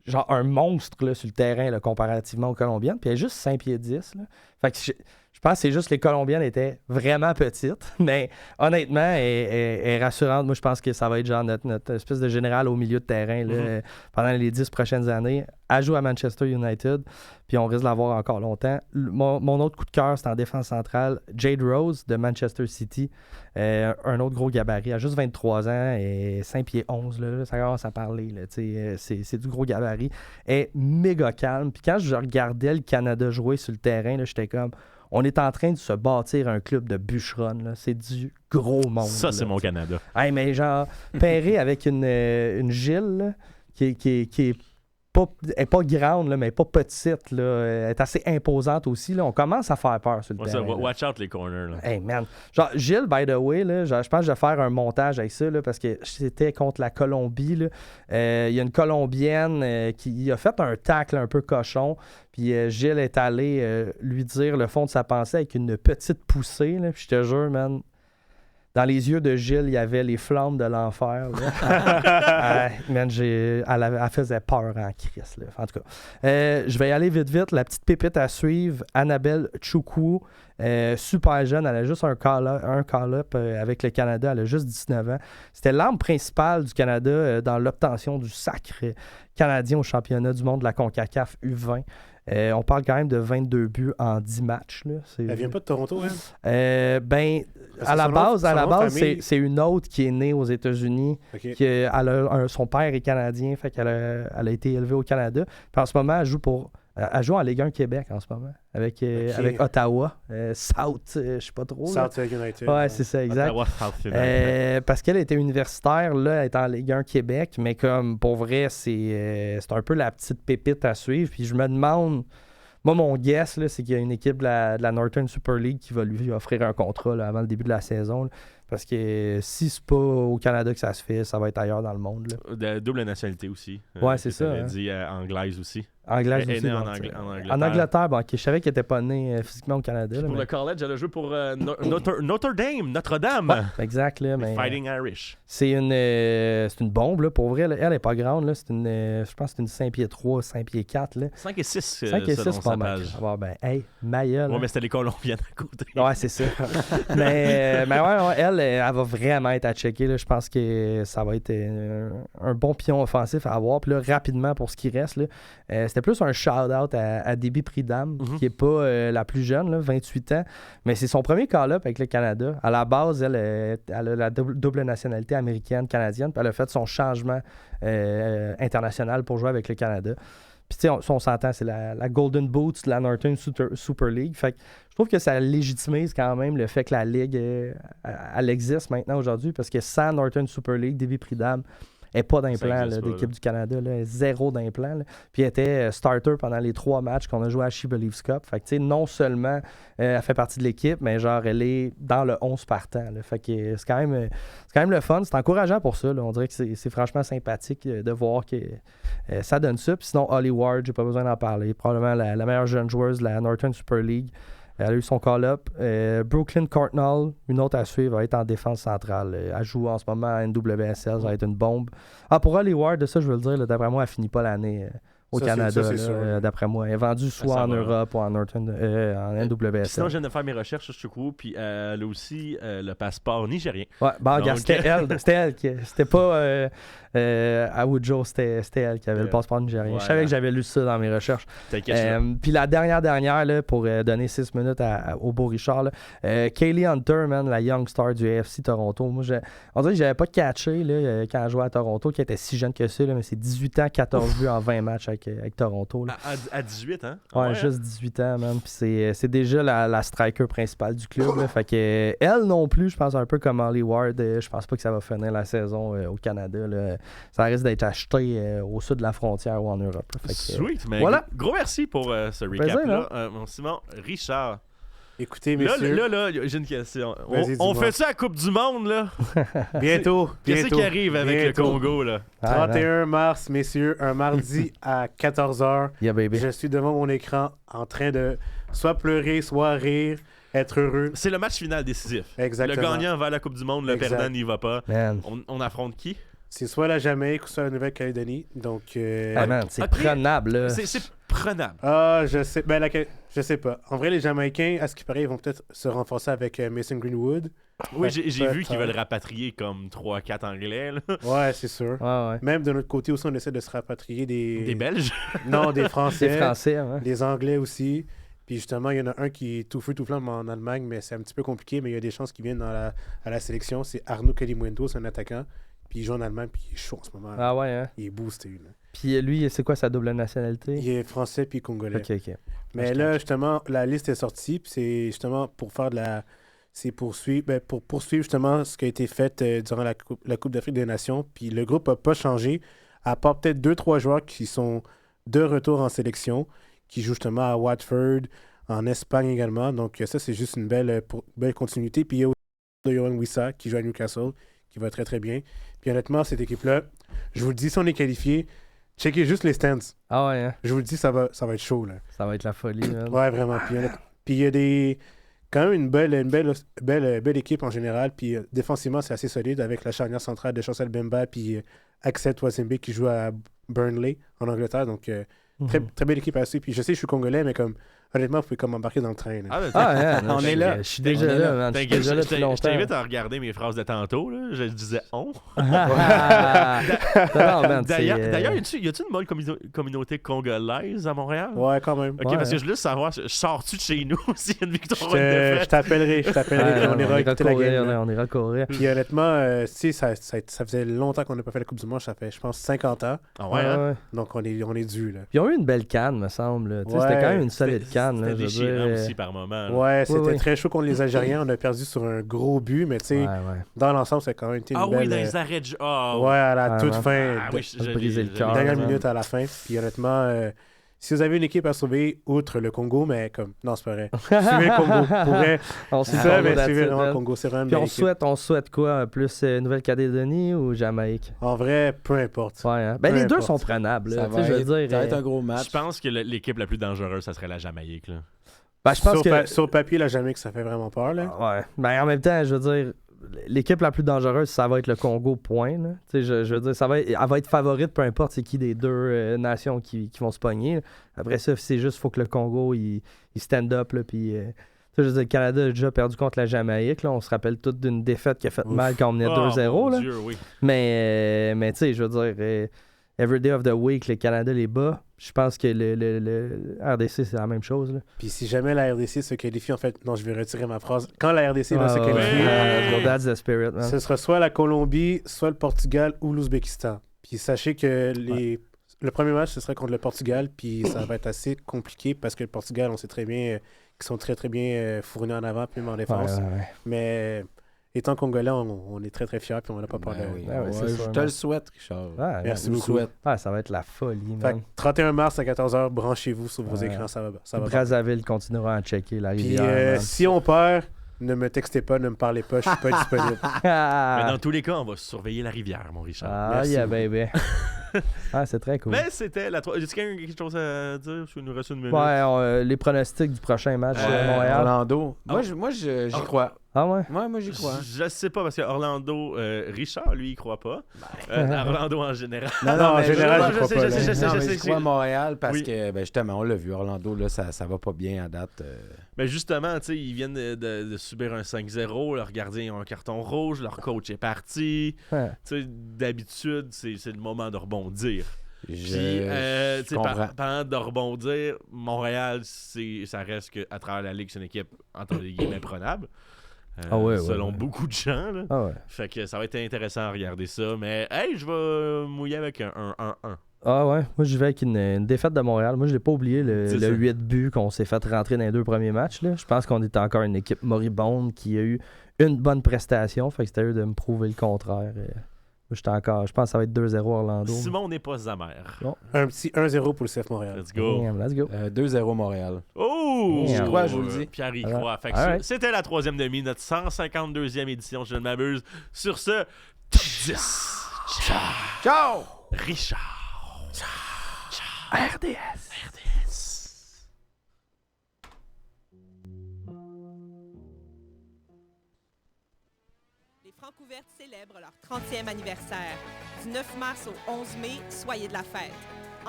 genre un monstre là, sur le terrain là, comparativement aux Colombiennes. Puis elle est juste 5 pieds 10. Là. Fait que Je pense que c'est juste que les Colombiennes étaient vraiment petites, mais honnêtement, elle est rassurante. Moi, je pense que ça va être genre notre espèce de général au milieu de terrain là, pendant les 10 prochaines années. Elle joue à Manchester United, puis on risque de l'avoir encore longtemps. Mon autre coup de cœur, c'est en défense centrale. Jade Rose de Manchester City, un autre gros gabarit, elle a juste 23 ans et 5 pieds 11, là, ça commence à parler. Là, c'est du gros gabarit. Elle est méga calme. Puis quand je regardais le Canada jouer sur le terrain, là, j'étais comme... On est en train de se bâtir un club de bûcherons. Là. C'est du gros monde. Ça, c'est là, mon t'sais. Canada. Hey, mais genre, pairé avec une Gilles là, qui est pas, elle est pas grande, là, mais elle est pas petite. Là. Elle est assez imposante aussi. Là. On commence à faire peur sur le terrain. Là. Watch out les corners. Là. Hey, man. Genre, Gilles, by the way, là, genre, je pense que je vais faire un montage avec ça là, parce que c'était contre la Colombie. Il y a une Colombienne qui a fait un tacle un peu cochon. Puis Gilles est allé lui dire le fond de sa pensée avec une petite poussée. Là, puis je te jure, man, dans les yeux de Gilles, il y avait les flammes de l'enfer. Man, elle faisait peur en crise. Là. En tout cas, je vais y aller vite. La petite pépite à suivre, Annabelle Chukwu. Super jeune, elle a juste un call-up avec le Canada, elle a juste 19 ans. C'était l'arme principale du Canada dans l'obtention du sacre canadien au championnat du monde de la CONCACAF U20. On parle quand même de 22 buts en 10 matchs. Là. Elle vient pas de Toronto, hein? À la base, c'est une autre qui est née aux États-Unis. Okay. Son père est canadien, fait qu'elle a été élevée au Canada. Puis en ce moment, elle joue en Ligue 1 Québec en ce moment, avec Ottawa. South, je sais pas trop. South United. Ouais, c'est ça, exact. Ottawa, South United. Parce qu'elle était universitaire, là, elle est en Ligue 1 Québec, mais comme pour vrai, c'est un peu la petite pépite à suivre. Puis je me demande, moi, mon guess, là, c'est qu'il y a une équipe de la Northern Super League qui va lui offrir un contrat là, avant le début de la saison. Là, parce que si c'est pas au Canada que ça se fait, ça va être ailleurs dans le monde. Là. De double nationalité aussi. Ouais, c'est ça. Tu dit anglaise aussi. Anglaise aussi. En Angleterre. En Angleterre, bon, okay, je savais qu'elle n'était pas née physiquement au Canada. Là, pour le college, elle a joué pour Notre-Dame. Ouais, exact. Là, mais, Fighting Irish. C'est une bombe, là, pour vrai. Là. Elle n'est pas grande. Là. Je pense que c'est une 5 pieds 3, 5 pieds 4. Là. 5 et 6, 5 et 6, selon c'est sa pas mal. page. Ah, ben, hey, Maya. Ouais, mais c'était les Colombiennes à côté. Ouais, c'est ça. mais ouais, elle va vraiment être à checker. Là. Je pense que ça va être un bon pion offensif à avoir. Puis là, rapidement, pour ce qui reste, là, c'était plus un shout-out à Debbie Pridham, qui n'est pas la plus jeune, là, 28 ans. Mais c'est son premier call-up avec le Canada. À la base, elle a la double nationalité américaine, canadienne. Puis elle a fait son changement international pour jouer avec le Canada. Puis tu sais, on s'entend, c'est la Golden Boots de la Northern Super League. Fait que je trouve que ça légitimise quand même le fait que la Ligue, elle existe maintenant aujourd'hui. Parce que sans Northern Super League, Debbie Pridham n'est pas d'implant d'équipe du Canada, là, zéro d'implant. Là. Puis elle était starter pendant les 3 matchs qu'on a joué à She Believes Cup. Fait que tu sais, non seulement elle fait partie de l'équipe, mais genre elle est dans le 11 partant. Là. Fait que c'est quand même le fun. C'est encourageant pour ça. Là. On dirait que c'est franchement sympathique de voir que ça donne ça. Puis sinon, Holly Ward, j'ai pas besoin d'en parler. Probablement la meilleure jeune joueuse de la Northern Super League. Elle a eu son call-up. Brooklyn Cardinal, une autre à suivre, va être en défense centrale. Elle joue en ce moment à NWSL, ça va être une bombe. Pour Holly Ward, ça je veux le dire, là, d'après moi, elle finit pas l'année au Canada, d'après moi. Elle est vendue soit en Europe ou en NWSL. Sinon, je viens de faire mes recherches sur Chukwu, puis elle a aussi le passeport nigérien. Ouais, regarde, c'était elle. C'était pas Awujo, c'était elle qui avait le passeport nigérien. Je savais que j'avais lu ça dans mes recherches. Puis la dernière, là, pour donner 6 minutes au beau Richard, Kaylee Hunter, man, la young star du AFC Toronto. Moi, on dirait que j'avais pas catché là, quand elle jouait à Toronto, qui était si jeune que ça, là, mais c'est 18 ans, 14 buts en 20 matchs avec Toronto. Là. À 18 ans? Ouais, juste 18 ans, man. Puis c'est déjà la striker principale du club. Là. Fait que elle non plus, je pense un peu comme Holly Ward, je pense pas que ça va finir la saison au Canada. Là. Ça risque d'être acheté au sud de la frontière ou en Europe. Fait que, sweet, mais voilà. Gros merci pour ce recap-là. Simon, Richard. Écoutez, messieurs. Là, j'ai une question. On fait ça à la Coupe du Monde, là? Bientôt. Qu'est-ce qui arrive avec le Congo, là? 31 mars, messieurs, un mardi à 14h. Yeah, baby. Je suis devant mon écran en train de soit pleurer, soit rire, être heureux. C'est le match final décisif. Exactement. Le gagnant va à la Coupe du Monde, le perdant n'y va pas. Man. On affronte qui? C'est soit la Jamaïque ou soit la Nouvelle-Calédonie. Donc. Ah, man, c'est Après, prenable, là. C'est prenable. Ah, je sais. Ben, je sais pas. En vrai, les Jamaïcains, à ce qui paraît, ils vont peut-être se renforcer avec Mason Greenwood. Oui, j'ai vu peut-être, qu'ils veulent rapatrier comme 3-4 Anglais. Là. Ouais, c'est sûr. Ouais. Même de notre côté aussi, on essaie de se rapatrier Des Belges. Non, des Français. C'est français, hein. Des Anglais aussi. Puis justement, il y en a un qui est tout feu, tout flamme en Allemagne, mais c'est un petit peu compliqué, mais il y a des chances qu'il vienne à la sélection. C'est Arnaud Calimundo, c'est un attaquant. Puis il joue en Allemagne, puis il est chaud en ce moment. Ah ouais, hein. Il est boosté. Là. Puis lui, c'est quoi sa double nationalité? Il est français puis congolais. Ok. Mais là, justement, la liste est sortie, puis c'est justement pour faire de la... C'est pour poursuivre justement ce qui a été fait durant la Coupe d'Afrique des Nations. Puis le groupe n'a pas changé, à part peut-être 2-3 joueurs qui sont de retour en sélection, qui jouent justement à Watford, en Espagne également. Donc ça, c'est juste une belle continuité. Puis il y a aussi Yohan Wissa qui joue à Newcastle, qui va très très bien. Puis honnêtement, cette équipe-là, je vous le dis, si on est qualifié, checkez juste les stands. Ah ouais, hein. Je vous le dis, ça va être chaud. Là. Ça va être la folie, man. Ouais, vraiment. Puis il y a quand même une belle équipe en général. Puis défensivement, c'est assez solide avec la charnière centrale de Chancel Bemba puis Axel Twazembe qui joue à Burnley en Angleterre. Donc, très, très belle équipe à suivre. Puis je sais, je suis congolais, mais comme honnêtement, vous pouvez comme embarquer dans le train. Là. Ah, On est là. Je suis déjà là, man. Je suis déjà là depuis Je longtemps. t'invite à regarder mes phrases de tantôt. Là. Je disais on. Non, man, D'ailleurs, c'est, y a-tu une bonne communauté congolaise à Montréal? Ouais, quand même. Ok, Ouais, parce que hein. je veux juste savoir, sors-tu de chez nous s'il y a une victoire ou une Je défaite? t'appellerai. puis on ira écouter la game. Là. On ira courir. Puis honnêtement, tu sais, ça faisait longtemps qu'on n'a pas fait la Coupe du Monde. Ça fait, je pense, 50 ans. Ah ouais, hein? Ouais. Donc, on est dû. Là. Puis ils ont eu une belle canne, me semble. Tu sais, Ouais, c'était quand même une solide canne. Là, C'était je veux déchirant dire. aussi par moment. là. Ouais, c'était oui. très chaud contre les Algériens. On a perdu sur un gros but, mais tu sais, Ouais. dans l'ensemble, c'est quand même été une Ah oui, belle... dans les arrêts de jeu. Ah, Ouais, à la Ah, toute ouais. fin. Ah oui, de briser le cœur. Dernière man. minute à la fin. Puis honnêtement, si vous avez une équipe à sauver, outre le Congo, mais comme... Non, c'est pas vrai. Suivez le Congo. Pour vrai, On se ça, mais souhaite suivez vraiment le Congo. C'est vraiment une Puis belle équipe. on souhaite quoi? Plus Nouvelle-Calédonie ou Jamaïque? En vrai, peu importe. Ouais, hein? Ben Peu les deux importe. sont prenables. Ça Là. Tu sais, va je veux être, dire, ça va être un gros match. Je pense que l'équipe la plus dangereuse, ça serait la Jamaïque. Là. ben, je pense sur, que... sur papier, la Jamaïque, ça fait vraiment peur. Là. Ouais. Ben, en même temps, je veux dire, l'équipe la plus dangereuse, ça va être le Congo, point. Là. Tu sais, je veux dire, elle va être favorite, peu importe c'est qui des deux nations qui vont se pogner. Là. Après ça, c'est juste faut que le Congo, il stand up. Là, puis, tu sais, je veux dire, le Canada a déjà perdu contre la Jamaïque. Là. On se rappelle tous d'une défaite qui a fait mal quand on menait 2-0. mon Là. Dieu, oui. Mais tu sais, je veux dire, every day of the week, le Canada les bat. Je pense que le RDC, c'est la même chose. Là. Puis si jamais la RDC se qualifie, en fait... Non, je vais retirer ma phrase. Quand la RDC va se qualifier, ouais. That's the spirit, man. ce sera soit la Colombie, soit le Portugal ou l'Ouzbékistan. Puis sachez que le premier match, ce serait contre le Portugal, puis ça va être assez compliqué parce que le Portugal, on sait très bien qu'ils sont très très bien fournis en avant, puis même en défense. Ouais. Mais étant Congolais, on est très très fiers, puis on n'a pas peur de... Ben oui. Ah ouais, c'est Ouais, sûr, je te man. le souhaite, Richard. Ouais, Merci Je vous le beaucoup. souhaite. Ah, ça va être la folie, Fait que man. 31 mars à 14h, branchez-vous sur vos Ouais. écrans, ça va. Brazzaville continuera à checker la Puis rivière. man. si on perd, ne me textez pas, ne me parlez pas, je suis pas disponible. Mais Ah, dans tous les cas, on va surveiller la rivière, mon Richard. Merci yeah, beaucoup. baby. Ah, c'est très cool. Mais c'était la troisième. Est-ce qu'il y a quelque chose à dire? Parce qu'il nous reste une minute. Ouais, les pronostics du prochain match Montréal. Orlando. Oh. Moi, j'y crois. Ah ouais? Moi, j'y crois. Je sais pas parce que Orlando, Richard, lui, il croit pas. Orlando en général. Non, en mais général, je je crois sais, pas. je là. sais, Non, je mais sais, je crois à Montréal parce Oui. que, ben, justement, on l'a vu. Orlando, là, ça va pas bien à date. Mais justement, tu sais, ils viennent de subir un 5-0. Leurs gardiens ont un carton rouge. Leur coach est parti. Ouais. Tu sais, d'habitude, c'est le moment de rebondir. Puis, tu Je sais, comprends. pendant de rebondir, Montréal, ça reste qu'à travers la Ligue, c'est une équipe, entre guillemets, prenable. Ah ouais, selon ouais. beaucoup de gens. Là. Ah ouais. Fait que ça va être intéressant à regarder ça. Mais, hey, je vais mouiller avec un 1-1. Ah ouais, moi je vais avec une défaite de Montréal. Moi je l'ai pas oublié le C'est ça. 8 buts qu'on s'est fait rentrer dans les 2 premiers matchs. Là. Je pense qu'on était encore une équipe moribonde qui a eu une bonne prestation. Fait que c'était à eux de me prouver le contraire. Je pense que ça va être 2-0 Orlando. Simon n'est pas amer. Un petit 1-0 pour le CF Montréal. Let's go. Damn, let's go. 2-0 Montréal. Oh! J'y crois, je vous le dis. Pierre y Alright. croit. Fait que Alright. c'était la troisième demi, notre 152e édition, je ne m'abuse. Sur ce, top 10. Ciao! Richard. RDS. Francouverte célèbre leur 30e anniversaire. Du 9 mars au 11 mai, soyez de la fête.